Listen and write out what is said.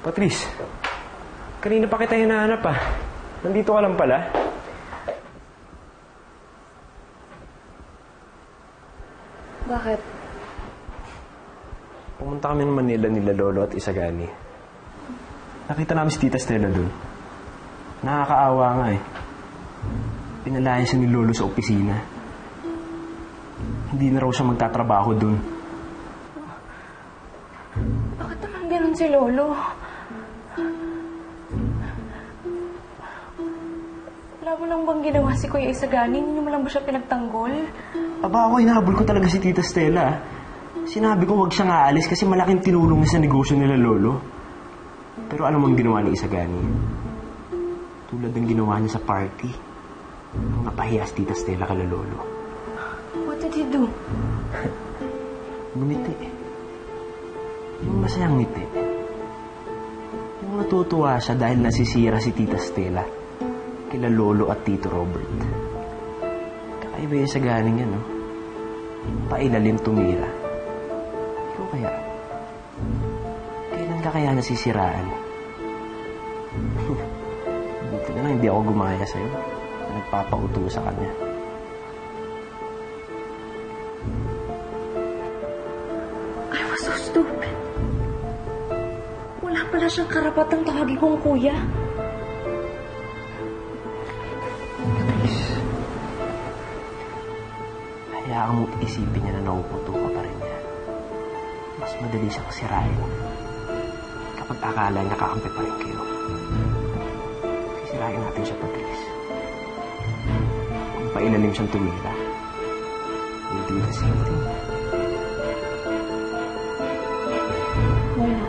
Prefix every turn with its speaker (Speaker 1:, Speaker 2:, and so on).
Speaker 1: Patrice, kanina pa kita hinahanap ah. Nandito ka lang pala.
Speaker 2: Bakit?
Speaker 1: Pumunta kami ng Manila nila Lolo at Isagani. Nakita namin si Tita Stella doon. Nakakaawa nga eh. Pinalaya siya ni Lolo sa opisina. Hindi na raw siya magtatrabaho doon.
Speaker 2: Bakit naman ganun si Lolo? Wala mo lang bang ginawa si Kuya Isagani? Hindi mo lang ba siya pinagtanggol?
Speaker 1: Aba, ako inahabol ko talaga si Tita Stella. Sinabi ko wag siyang aalis kasi malaking tinulong niya sa negosyo nila Lolo. Pero alam mo ang ginawa ni Isagani? Tulad ng ginawa niya sa party. Ang napahiya si Tita Stella kala Lolo.
Speaker 2: What did he do?
Speaker 1: Ngumiti. Yung masayang ngiti. Yung natutuwa siya dahil nasisira si Tita Stella kila Lolo at Tito Robert. Kakaiba yung Isagani niya, no? Pailalim tumira. Ikaw kaya? Kailan ka kaya nasisiraan? Buti na lang hindi ako gumaya sa'yo. Nagpapauto sa kanya.
Speaker 2: I was so stupid. Wala pala siyang karapatang tawagin kong kuya.
Speaker 1: Hayaan mo isipin niya na nauputo ka pa rin niya. Mas madali siyang sirain kapag akala niya kakampi pa rin kayo. Sisirain natin siya, Patrice. Kung pailalim siyang tumira, we'll do the same thing.
Speaker 2: Wala.